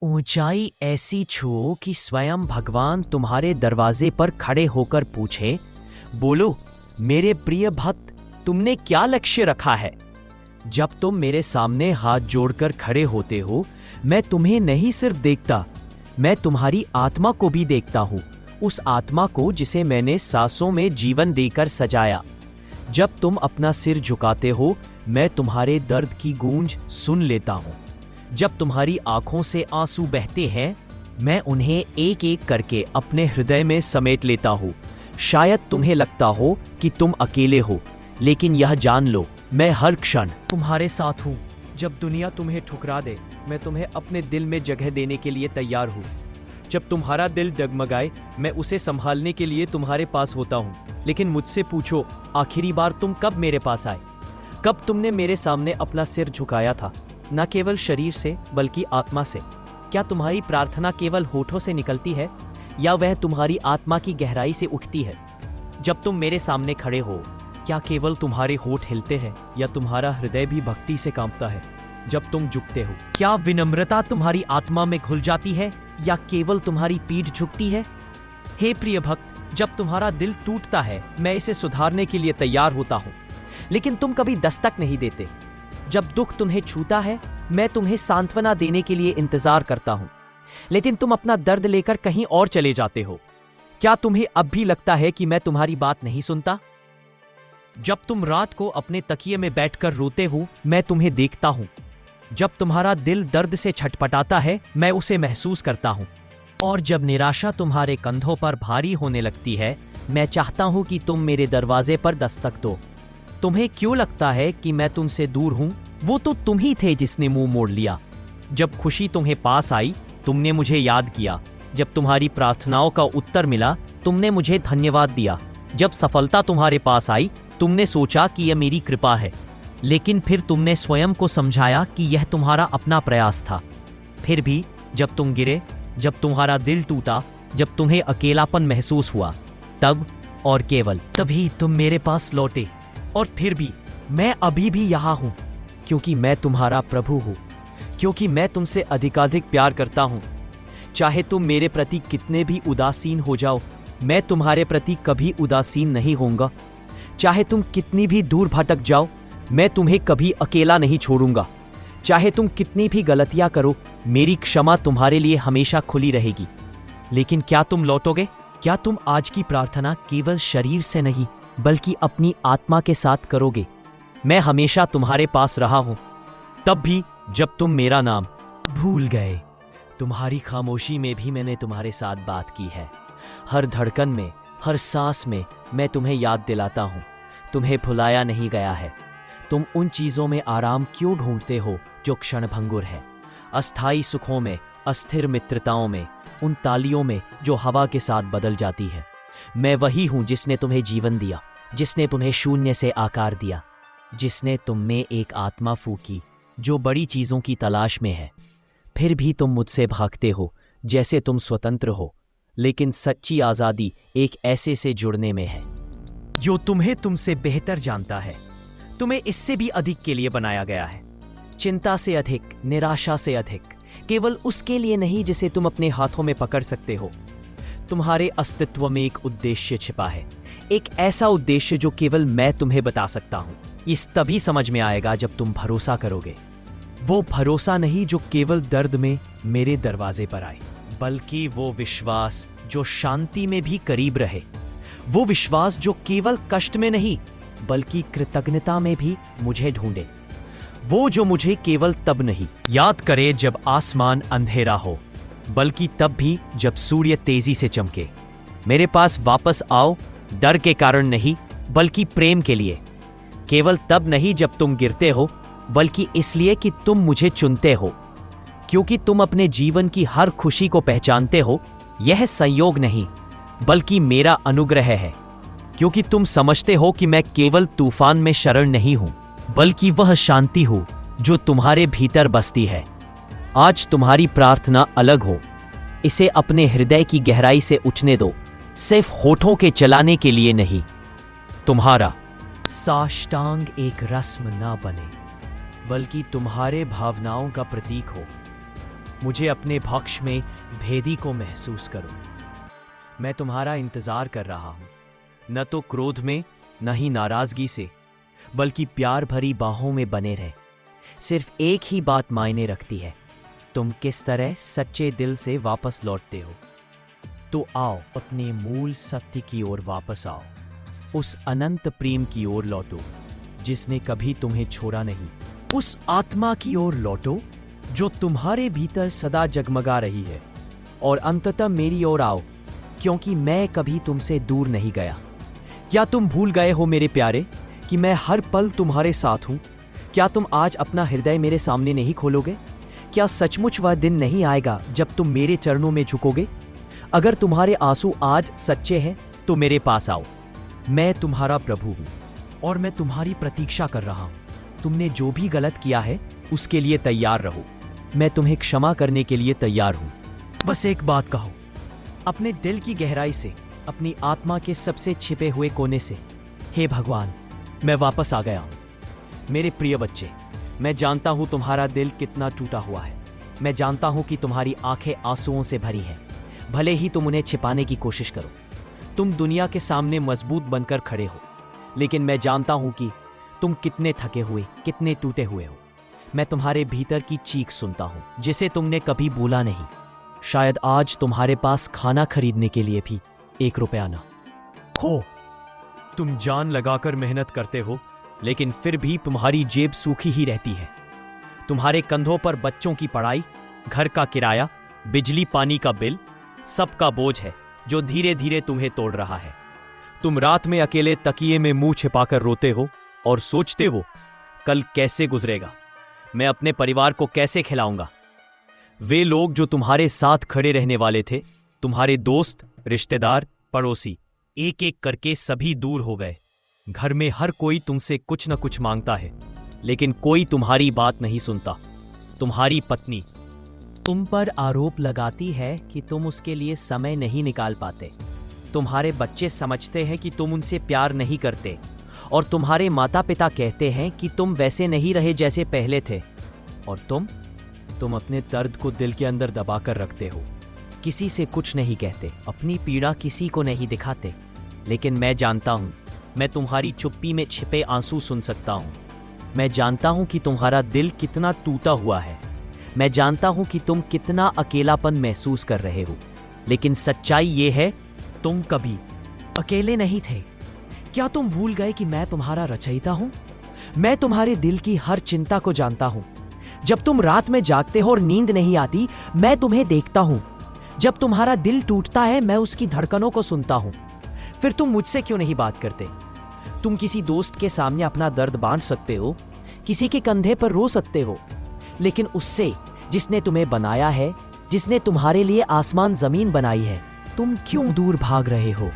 ऊंचाई ऐसी छुओ कि स्वयं भगवान तुम्हारे दरवाजे पर खड़े होकर पूछे, बोलो मेरे प्रिय भक्त, तुमने क्या लक्ष्य रखा है। जब तुम मेरे सामने हाथ जोड़कर खड़े होते हो, मैं तुम्हें नहीं सिर्फ देखता, मैं तुम्हारी आत्मा को भी देखता हूँ, उस आत्मा को जिसे मैंने सांसों में जीवन देकर सजाया। जब तुम अपना सिर झुकाते हो, मैं तुम्हारे दर्द की गूंज सुन लेता हूँ। जब तुम्हारी आंखों से आंसू बहते हैं, मैं उन्हें एक एक करके अपने हृदय में समेट लेता हूँ। शायद तुम्हें लगता हो कि तुम अकेले हो, लेकिन यह जान लो, मैं हर क्षण तुम्हारे साथ हूँ। जब दुनिया तुम्हें ठुकरा दे, मैं तुम्हें अपने दिल में जगह देने के लिए तैयार हूँ। जब तुम्हारा दिल डगमगाए, मैं उसे संभालने के लिए तुम्हारे पास होता हूँ। लेकिन मुझसे पूछो, आखिरी बार तुम कब मेरे पास आए? कब तुमने मेरे सामने अपना सिर झुकाया था? न केवल शरीर से, बल्कि आत्मा से। क्या तुम्हारी प्रार्थना केवल होठों से निकलती है, या वह तुम्हारी आत्मा की गहराई से उठती है? जब तुम मेरे सामने खड़े हो, क्या केवल तुम्हारे होठ हिलते हैं, या तुम्हारा हृदय भी भक्ति से कांपता है? जब तुम झुकते हो, क्या विनम्रता तुम्हारी आत्मा में घुल जाती है, या केवल तुम्हारी पीठ झुकती है? हे प्रिय भक्त, जब तुम्हारा दिल टूटता है, मैं इसे सुधारने के लिए तैयार होता हूँ, लेकिन तुम कभी दस्तक नहीं देते। जब दुख तुम्हें छूता है, मैं तुम्हें सांत्वना देने के लिए इंतजार करता हूँ, लेकिन तुम अपना दर्द लेकर कहीं और चले जाते हो। क्या तुम्हें अब भी लगता है कि मैं तुम्हारी बात नहीं सुनता? जब तुम रात को अपने तकिए में बैठकर रोते हो, मैं तुम्हें देखता हूँ। जब तुम्हारा दिल दर्द से छटपटाता है, मैं उसे महसूस करता हूँ। और जब निराशा तुम्हारे कंधों पर भारी होने लगती है, मैं चाहता हूँ कि तुम मेरे दरवाजे पर दस्तक दो। तुम्हें क्यों लगता है कि मैं तुमसे दूर हूँ? वो तो तुम ही थे जिसने मुंह मोड़ लिया। जब खुशी तुम्हें पास आई, तुमने मुझे याद किया। जब तुम्हारी प्रार्थनाओं का उत्तर मिला, तुमने मुझे धन्यवाद दिया। जब सफलता तुम्हारे पास आई, तुमने सोचा कि यह मेरी कृपा है, लेकिन फिर तुमने स्वयं को समझाया कि यह तुम्हारा अपना प्रयास था। फिर भी जब तुम गिरे, जब तुम्हारा दिल टूटा, जब तुम्हें अकेलापन महसूस हुआ, तब और केवल तभी तुम मेरे पास लौटे। और फिर भी मैं अभी भी यहाँ हूँ, क्योंकि मैं तुम्हारा प्रभु हूँ, क्योंकि मैं तुमसे अधिकाधिक प्यार करता हूँ। चाहे तुम मेरे प्रति कितने भी उदासीन हो जाओ, मैं तुम्हारे प्रति कभी उदासीन नहीं होऊंगा। चाहे तुम कितनी भी दूर भटक जाओ, मैं तुम्हें कभी अकेला नहीं छोड़ूंगा। चाहे तुम कितनी भी गलतियां करो, मेरी क्षमा तुम्हारे लिए हमेशा खुली रहेगी। लेकिन क्या तुम लौटोगे? क्या तुम आज की प्रार्थना केवल शरीर से नहीं, बल्कि अपनी आत्मा के साथ करोगे? मैं हमेशा तुम्हारे पास रहा हूं, तब भी जब तुम मेरा नाम भूल गए। तुम्हारी खामोशी में भी मैंने तुम्हारे साथ बात की है। हर धड़कन में, हर सांस में मैं तुम्हें याद दिलाता हूं, तुम्हें भुलाया नहीं गया है। तुम उन चीजों में आराम क्यों ढूंढते हो जो क्षणभंगुर है? अस्थायी सुखों में, अस्थिर मित्रताओं में, उन तालियों में जो हवा के साथ बदल जाती है। मैं वही हूं जिसने तुम्हें जीवन दिया, जिसने तुम्हें शून्य से आकार दिया, जिसने तुम में एक आत्मा फूंकी जो बड़ी चीजों की तलाश में है। फिर भी तुम मुझसे भागते हो जैसे तुम स्वतंत्र हो, लेकिन सच्ची आजादी एक ऐसे से जुड़ने में है जो तुम्हें तुमसे बेहतर जानता है। तुम्हें इससे भी अधिक के लिए बनाया गया है, चिंता से अधिक, निराशा से अधिक, केवल उसके लिए नहीं जिसे तुम अपने हाथों में पकड़ सकते हो। तुम्हारे अस्तित्व में एक उद्देश्य छिपा है, एक ऐसा उद्देश्य जो केवल मैं तुम्हें बता सकता हूं। इस तभी समझ में आएगा जब तुम भरोसा करोगे। वो भरोसा नहीं जो केवल दर्द में मेरे दरवाजे पर आए, बल्कि वो विश्वास जो शांति में भी करीब रहे। वो विश्वास जो केवल कष्ट में नहीं, बल्कि कृतज्ञता में भी मुझे ढूंढे। वो जो मुझे केवल तब नहीं याद करे जब आसमान अंधेरा हो, बल्कि तब भी जब सूर्य तेजी से चमके। मेरे पास वापस आओ, डर के कारण नहीं, बल्कि प्रेम के लिए। केवल तब नहीं जब तुम गिरते हो, बल्कि इसलिए कि तुम मुझे चुनते हो, क्योंकि तुम अपने जीवन की हर खुशी को पहचानते हो। यह संयोग नहीं, बल्कि मेरा अनुग्रह है, क्योंकि तुम समझते हो कि मैं केवल तूफान में शरण नहीं हूं, बल्कि वह शांति हूं जो तुम्हारे भीतर बसती है। आज तुम्हारी प्रार्थना अलग हो, इसे अपने हृदय की गहराई से उठने दो, सिर्फ होठों के चलाने के लिए नहीं। तुम्हारा साष्टांग एक रस्म ना बने, बल्कि तुम्हारे भावनाओं का प्रतीक हो। मुझे अपने भक्ष में भेदी को महसूस करो। मैं तुम्हारा इंतजार कर रहा हूं, न तो क्रोध में न ही नाराजगी से, बल्कि प्यार भरी बाहों में बने रहे। सिर्फ एक ही बात मायने रखती है, तुम किस तरह सच्चे दिल से वापस लौटते हो। तो आओ, अपने मूल सत्य की ओर वापस आओ, उस अनंत प्रेम की ओर लौटो जिसने कभी तुम्हें छोड़ा नहीं। उस आत्मा की ओर लौटो जो तुम्हारे भीतर सदा जगमगा रही है। और अंततः मेरी ओर आओ, क्योंकि मैं कभी तुमसे दूर नहीं गया। क्या तुम भूल गए हो मेरे प्यारे कि मैं हर पल तुम्हारे साथ हूं? क्या तुम आज अपना हृदय मेरे सामने नहीं खोलोगे? क्या सचमुच वह दिन नहीं आएगा जब तुम मेरे चरणों में झुकोगे? अगर तुम्हारे आंसू आज सच्चे हैं तो मेरे पास आओ। मैं तुम्हारा प्रभु हूं और मैं तुम्हारी प्रतीक्षा कर रहा हूं। तुमने जो भी गलत किया है उसके लिए तैयार रहो। मैं तुम्हें क्षमा करने के लिए तैयार हूं। बस एक बात कहो, अपने दिल की गहराई से, अपनी आत्मा के सबसे छिपे हुए कोने से, हे भगवान, मैं वापस आ गया हूं। मेरे प्रिय बच्चे, मैं जानता हूं तुम्हारा दिल कितना टूटा हुआ है। मैं जानता हूं कि तुम्हारी आंखें आंसुओं से भरी हैं, भले ही तुम उन्हें छिपाने की कोशिश करो। तुम दुनिया के सामने मजबूत बनकर खड़े हो, लेकिन मैं जानता हूं कि तुम कितने थके हुए, कितने टूटे हुए हो। मैं तुम्हारे भीतर की चीख सुनता हूं, जिसे तुमने कभी भूला नहीं। शायद आज तुम्हारे पास खाना खरीदने के लिए भी 1 रुपया ना हो। तुम जान लगाकर मेहनत करते हो, लेकिन फिर भी तुम्हारी जेब सूखी ही रहती है। तुम्हारे कंधों पर बच्चों की पढ़ाई, घर का किराया, बिजली पानी का बिल, सबका बोझ है जो धीरे धीरे तुम्हें तोड़ रहा है। तुम रात में अकेले तकिए में मुंह छिपाकर रोते हो और सोचते हो, कल कैसे गुजरेगा, मैं अपने परिवार को कैसे खिलाऊंगा। वे लोग जो तुम्हारे साथ खड़े रहने वाले थे, तुम्हारे दोस्त, रिश्तेदार, पड़ोसी, एक एक करके सभी दूर हो गए। घर में हर कोई तुमसे कुछ न कुछ मांगता है, लेकिन कोई तुम्हारी बात नहीं सुनता। तुम्हारी पत्नी तुम पर आरोप लगाती है कि तुम उसके लिए समय नहीं निकाल पाते। तुम्हारे बच्चे समझते हैं कि तुम उनसे प्यार नहीं करते, और तुम्हारे माता पिता कहते हैं कि तुम वैसे नहीं रहे जैसे पहले थे। और तुम अपने दर्द को दिल के अंदर दबाकर रखते हो, किसी से कुछ नहीं कहते, अपनी पीड़ा किसी को नहीं दिखाते। लेकिन मैं जानता हूं, मैं तुम्हारी चुप्पी में छिपे आंसू सुन सकता हूं। मैं जानता हूं कि तुम्हारा दिल कितना टूटा हुआ है। मैं जानता हूं कि तुम कितना अकेलापन महसूस कर रहे हो। लेकिन सच्चाई ये है, तुम कभी अकेले नहीं थे। क्या तुम भूल गए कि मैं तुम्हारा रचयिता हूं? मैं तुम्हारे दिल की हर चिंता को जानता हूं। जब तुम रात में जागते हो और नींद नहीं आती, मैं तुम्हें देखता हूं। जब तुम्हारा दिल टूटता है, मैं उसकी धड़कनों को सुनता हूं। फिर तुम मुझसे क्यों नहीं बात करते? तुम किसी दोस्त के सामने अपना दर्द बांट सकते हो, किसी के कंधे पर रो सकते हो, लेकिन उससे जिसने तुम्हें बनाया है, जिसने तुम्हारे लिए आसमान जमीन बनाई है, तुम क्यों दूर भाग रहे हो?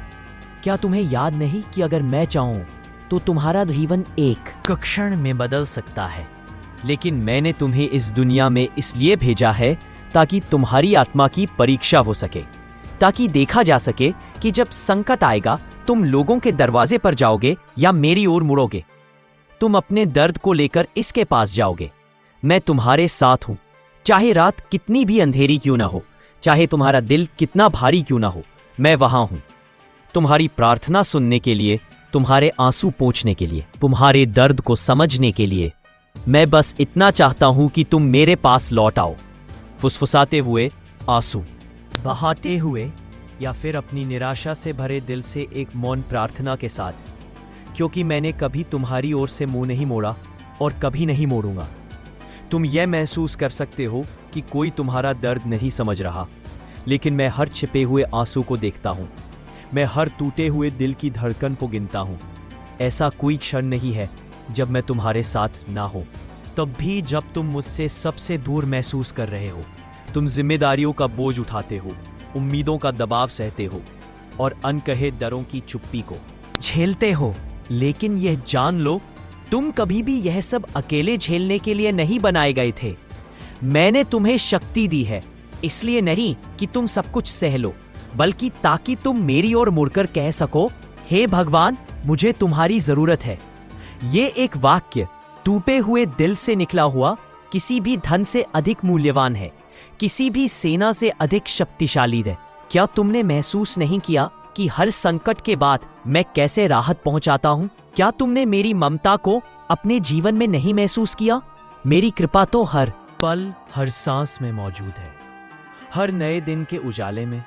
क्या तुम्हें याद नहीं कि अगर मैं चाहूं तो तुम्हारा जीवन एक क्षण में बदल सकता है? लेकिन मैंने तुम्हें इस दुनिया में इसलिए भेजा है ताकि तुम्हारी आत्मा की परीक्षा हो सके, ताकि देखा जा सके कि जब संकट आएगा तुम लोगों के दरवाजे पर जाओगे या मेरी ओर मुड़ोगे। तुम अपने दर्द को लेकर इसके पास जाओगे। मैं तुम्हारे साथ हूं, चाहे रात कितनी भी अंधेरी क्यों ना हो, चाहे तुम्हारा दिल कितना भारी क्यों ना हो, मैं वहां हूं। तुम्हारी प्रार्थना सुनने के लिए, तुम्हारे आंसू पोंछने के लिए, तुम्हारे दर्द को समझने के लिए। मैं बस इतना चाहता हूं कि तुम मेरे पास लौट आओ, फुसफुसाते हुए, आंसू बहाते हुए, या फिर अपनी निराशा से भरे दिल से एक मौन प्रार्थना के साथ, क्योंकि मैंने कभी तुम्हारी ओर से मुंह नहीं मोड़ा और कभी नहीं मोड़ूंगा। तुम यह महसूस कर सकते हो कि कोई तुम्हारा दर्द नहीं समझ रहा, लेकिन मैं हर छिपे हुए आंसू को देखता हूं। मैं हर टूटे हुए दिल की धड़कन को गिनता हूं। ऐसा कोई क्षण नहीं है जब मैं तुम्हारे साथ ना हो। तब भी जब तुम मुझसे सबसे दूर महसूस कर रहे हो, तुम जिम्मेदारियों का बोझ उठाते हो, उम्मीदों का दबाव सहते हो और अनकहे डरों की चुप्पी को झेलते हो। लेकिन यह जान लो, तुम कभी भी यह सब अकेले झेलने के लिए नहीं बनाए गए थे। मैंने तुम्हें शक्ति दी है, इसलिए नहीं कि तुम सब कुछ सह लो, बल्कि ताकि तुम मेरी ओर मुड़कर कह सको, हे भगवान, मुझे तुम्हारी जरूरत है। ये एक वाक्य टूटे हुए दिल से निकला हुआ किसी भी धन से अधिक मूल्यवान है, किसी भी सेना से अधिक शक्तिशाली है। क्या तुमने महसूस नहीं किया कि हर संकट के बाद मैं कैसे राहत पहुंचाता हूं? क्या तुमने मेरी ममता को अपने जीवन में नहीं महसूस किया? मेरी कृपा तो हर पल, हर सांस में मौजूद है। हर नए दिन के उजाले में,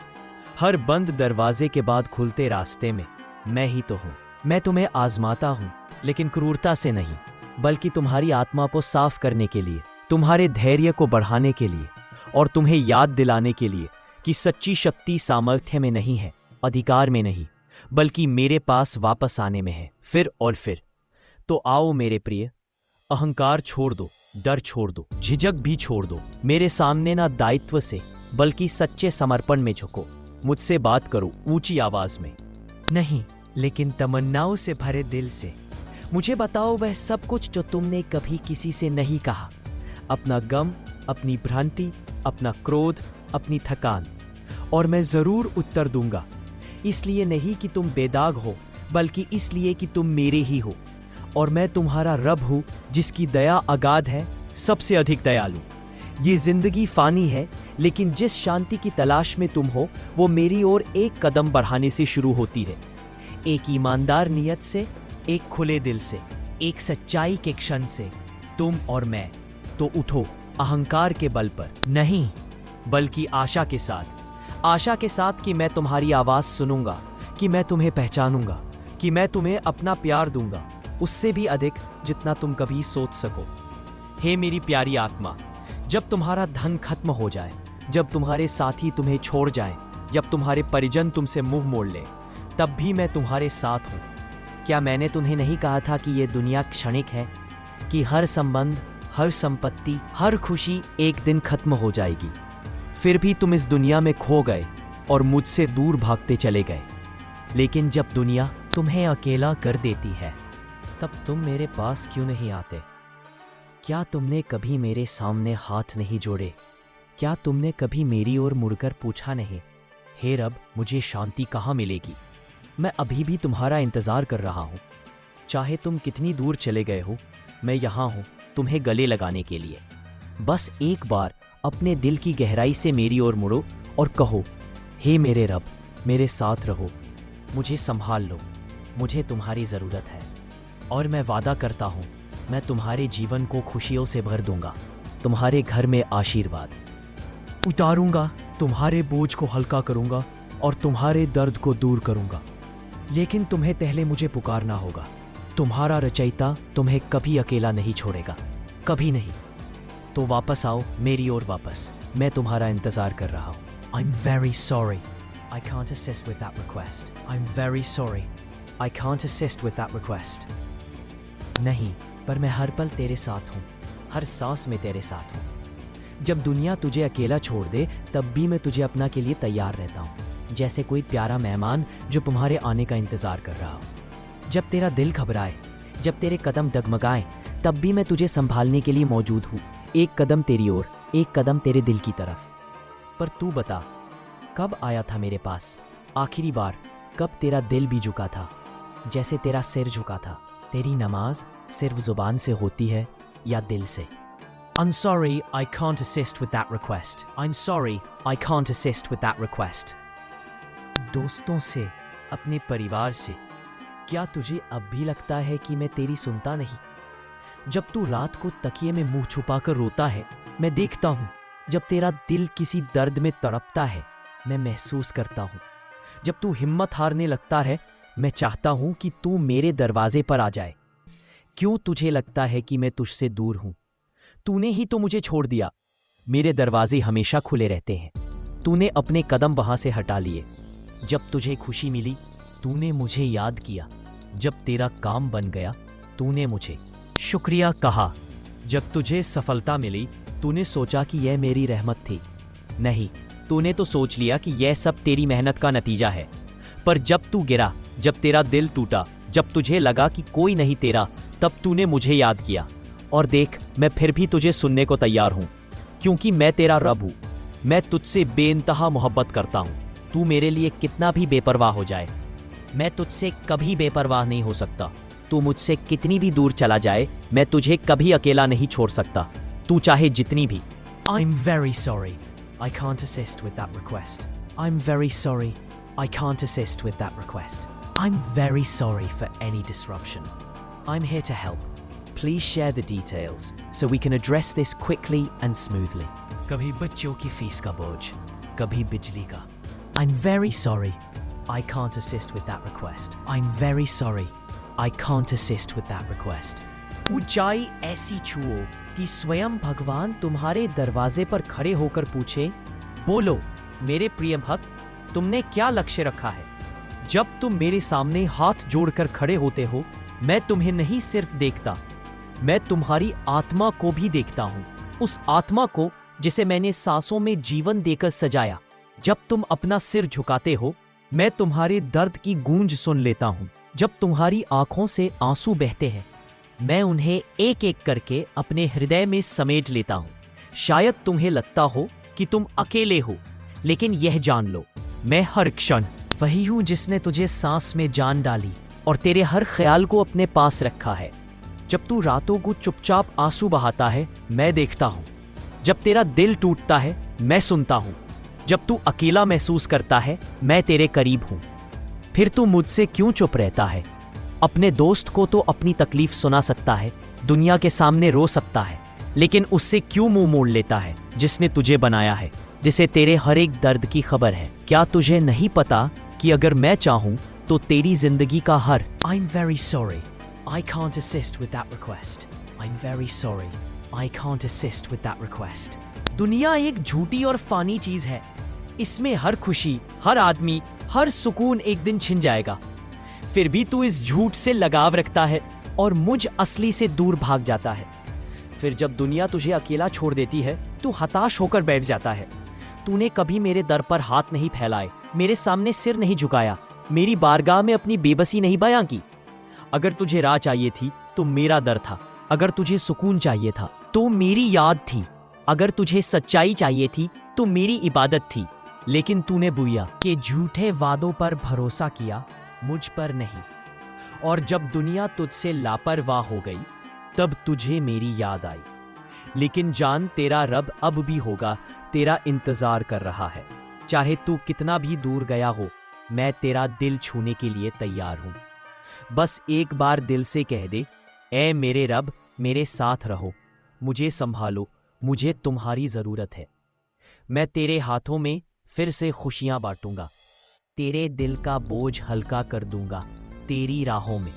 हर बंद दरवाजे के बाद खुलते रास्ते में मैं ही तो हूं। मैं तुम्हें आजमाता हूं, लेकिन क्रूरता से नहीं, बल्कि तुम्हारी आत्मा को साफ करने के लिए, तुम्हारे धैर्य को बढ़ाने के लिए और तुम्हें याद दिलाने के लिए कि सच्ची शक्ति सामर्थ्य में नहीं है, अधिकार में नहीं, बल्कि मेरे पास वापस आने में है, फिर और फिर। तो आओ मेरे प्रिय, अहंकार छोड़ दो, डर छोड़ दो, झिझक भी छोड़ दो। मेरे सामने ना दायित्व से बल्कि सच्चे समर्पण में झुको। मुझसे बात करो ऊंची आवाज में, नहीं लेकिन तमन्नाओं से भरे दिल से। मुझे बताओ वह सब कुछ जो तुमने कभी किसी से नहीं कहा, अपना गम, अपनी भ्रांति, अपना क्रोध, अपनी थकान, और मैं जरूर उत्तर दूंगा। इसलिए नहीं कि तुम बेदाग हो, बल्कि इसलिए कि तुम मेरे ही हो, और मैं तुम्हारा रब हूं जिसकी दया अगाध है, सबसे अधिक दयालु। ये जिंदगी फानी है, लेकिन जिस शांति की तलाश में तुम हो वो मेरी ओर एक कदम बढ़ाने से शुरू होती है। एक ईमानदार नियत से, एक खुले दिल से, एक सच्चाई के क्षण से, तुम और मैं। तो उठो, अहंकार के बल पर नहीं, बल्कि आशा के साथ। आशा के साथ कि मैं तुम्हारी आवाज सुनूंगा, कि मैं तुम्हें पहचानूंगा, कि मैं तुम्हें अपना प्यार दूंगा, उससे भी अधिक जितना तुम कभी सोच सको। हे मेरी प्यारी आत्मा, जब तुम्हारा धन खत्म हो जाए, जब तुम्हारे साथी तुम्हें छोड़ जाएं, जब तुम्हारे परिजन तुमसे मुंह मोड़ लें, तब भी मैं तुम्हारे साथ हूं। क्या मैंने तुम्हें नहीं कहा था कि यह दुनिया क्षणिक है, कि हर संबंध, हर संपत्ति, हर खुशी एक दिन खत्म हो जाएगी? फिर भी तुम इस दुनिया में खो गए और मुझसे दूर भागते चले गए। लेकिन जब दुनिया तुम्हें अकेला कर देती है, तब तुम मेरे पास क्यों नहीं आते? क्या तुमने कभी मेरे सामने हाथ नहीं जोड़े? क्या तुमने कभी मेरी ओर मुड़कर पूछा नहीं, हे रब, मुझे शांति कहाँ मिलेगी? मैं अभी भी तुम्हारा इंतजार कर रहा हूँ। चाहे तुम कितनी दूर चले गए हो, मैं यहाँ हूँ तुम्हें गले लगाने के लिए। बस एक बार अपने दिल की गहराई से मेरी ओर मुड़ो और कहो, हे मेरे रब, मेरे साथ रहो, मुझे संभाल लो, मुझे तुम्हारी ज़रूरत है। और मैं वादा करता हूँ, मैं तुम्हारे जीवन को खुशियों से भर दूंगा, तुम्हारे घर में आशीर्वाद उतारूंगा, तुम्हारे बोझ को हल्का करूंगा और तुम्हारे दर्द को दूर करूंगा। लेकिन तुम्हें पहले मुझे पुकारना होगा। तुम्हारा रचयिता तुम्हें कभी अकेला नहीं छोड़ेगा, कभी नहीं। तो वापस आओ मेरी ओर वापस, मैं तुम्हारा इंतजार कर रहा हूँ। I'm very sorry. I can't assist with that request. I'm very sorry. I can't assist with that request. नहीं, पर मैं हर पल तेरे साथ हूँ, हर सांस में तेरे साथ हूँ। जब दुनिया तुझे अकेला छोड़ दे, तब भी मैं तुझे अपना के लिए तैयार रहता हूँ, जैसे कोई प्यारा मेहमान जो तुम्हारे आने का इंतजार कर रहा हो। जब तेरा दिल घबराए, जब तेरे कदम डगमगाएं, तब भी मैं तुझे संभालने के लिए मौजूद हूँ। एक कदम तेरी ओर, एक कदम तेरे दिल की तरफ। पर तू बता, कब आया था मेरे पास आखिरी बार? कब तेरा दिल भी झुका था जैसे तेरा सिर झुका था? तेरी नमाज सिर्फ जुबान से होती है या दिल से? I'm sorry, I can't assist with that request. I'm sorry, I can't assist with that request. दोस्तों से, अपने परिवार से, क्या तुझे अब भी लगता है कि मैं तेरी सुनता नहीं? जब तू रात को तकिए में मुंह छुपाकर रोता है, मैं देखता हूँ। जब तेरा दिल किसी दर्द में तड़पता है, मैं महसूस करता हूँ। जब तू हिम्मत हारने लगता है, मैं चाहता हूँ कि तू मेरे दरवाजे पर आ जाए। क्यों तुझे लगता है कि मैं तुझसे दूर हूँ? तूने ही तो मुझे छोड़ दिया। मेरे दरवाजे हमेशा खुले रहते हैं। तूने अपने कदम वहां से हटा लिए। जब तुझे खुशी मिली, तूने मुझे याद किया। जब तेरा काम बन गया, तूने मुझे शुक्रिया कहा। जब तुझे सफलता मिली, तूने सोचा कि यह मेरी रहमत थी। नहीं, तूने तो सोच लिया कि यह सब तेरी मेहनत का नतीजा है। पर जब तू गिरा, जब तेरा दिल टूटा, जब तुझे लगा कि कोई नहीं तेरा, तब तूने मुझे याद किया। और देख, मैं फिर भी तुझे सुनने को तैयार हूं, क्योंकि मैं तेरा रब हूं। मैं तुझसे बेइंतहा मोहब्बत करता हूं। तू मेरे लिए कितना भी बेपरवाह हो जाए, मैं तुझसे कभी बेपरवाह नहीं हो सकता। तू मुझसे कितनी भी दूर चला जाए, मैं तुझे कभी अकेला नहीं छोड़ सकता। तू चाहे जितनी भी I'm very sorry. I can't assist with that request. I'm very sorry. I can't assist with that request. I'm very sorry for any disruption. I'm here to help. Please share the details so we can address this quickly and smoothly. कभी बच्चों की fees का बोझ, कभी बिजली का. I'm very sorry. I can't assist with that request. I'm very sorry. I can't assist with that request. ऊंचाई ऐसी छुओ कि स्वयं भगवान तुम्हारे दरवाजे पर खड़े होकर पूछे, बोलो मेरे प्रिय भक्त, तुमने क्या लक्ष्य रखा है? जब तुम मेरे सामने हाथ जोड़कर खड़े होते हो, मैं तुम्हें नहीं सिर्फ देखता, मैं तुम्हारी आत्मा को भी देखता हूँ. उस आत्मा को जिसे मैंने सांसों में जीवन देकर सजाया. जब तुम अपना सिर झुकाते हो, मैं तुम्हारे दर्द की गूंज सुन लेता हूँ. जब तुम्हारी आंखों से आंसू बहते हैं, मैं उन्हें एक एक करके अपने हृदय में समेट लेता हूँ. शायद तुम्हें लगता हो कि तुम अकेले हो, लेकिन यह जान लो, मैं हर क्षण वही हूँ जिसने तुझे सांस में जान डाली और तेरे हर ख्याल को अपने पास रखा है. जब तू रातों को चुपचाप आंसू बहाता है, मैं देखता हूँ. जब तेरा दिल टूटता है, मैं सुनता हूँ. जब तू अकेला महसूस करता है, मैं तेरे करीब हूँ. फिर तू मुझसे क्यों चुप रहता है? अपने दोस्त को तो अपनी तकलीफ सुना सकता है, दुनिया के सामने रो सकता है, लेकिन उससे क्यों मुंह मोड़ लेता है जिसने तुझे बनाया है, जिसे तेरे हर एक दर्द की खबर है? क्या तुझे नहीं पता कि अगर मैं चाहूं तो तेरी जिंदगी का हर I'm very sorry. I can't assist with that request. I'm very sorry. I can't assist with that request. दुनिया एक झूठी और फानी चीज है. इसमें हर खुशी, हर आदमी, हर सुकून एक दिन छिन जाएगा. फिर भी तू इस झूठ से लगाव रखता है और मुझ असली से दूर भाग जाता है. फिर जब दुनिया तुझे अकेला छोड़ देती है, तू हताश होकर बैठ जाता है. तूने कभी मेरे दर पर हाथ नहीं फैलाए, मेरे सामने सिर नहीं झुकाया, मेरी बारगाह में अपनी बेबसी नहीं बयां की. अगर तुझे राह चाहिए थी तो मेरा दर था. अगर तुझे सुकून चाहिए था तो मेरी याद थी. अगर तुझे सच्चाई चाहिए थी तो मेरी इबादत थी. लेकिन तूने बुया के झूठे वादों पर भरोसा किया, मुझ पर नहीं. और जब दुनिया तुझसे लापरवाह हो गई, तब तुझे मेरी याद आई. लेकिन जान, तेरा रब अब भी होगा, तेरा इंतजार कर रहा है. चाहे तू कितना भी दूर गया हो, मैं तेरा दिल छूने के लिए तैयार हूं. बस एक बार दिल से कह दे, ऐ मेरे रब, मेरे साथ रहो, मुझे संभालो, मुझे तुम्हारी जरूरत है. मैं तेरे हाथों में फिर से खुशियां बांटूंगा, तेरे दिल का बोझ हल्का कर दूंगा, तेरी राहों में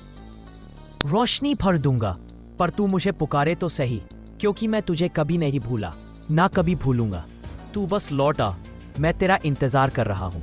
रोशनी भर दूंगा. पर तू मुझे पुकारे तो सही, क्योंकि मैं तुझे कभी नहीं भूला, ना कभी भूलूंगा. तू बस लौट आ, मैं तेरा इंतजार कर रहा हूं.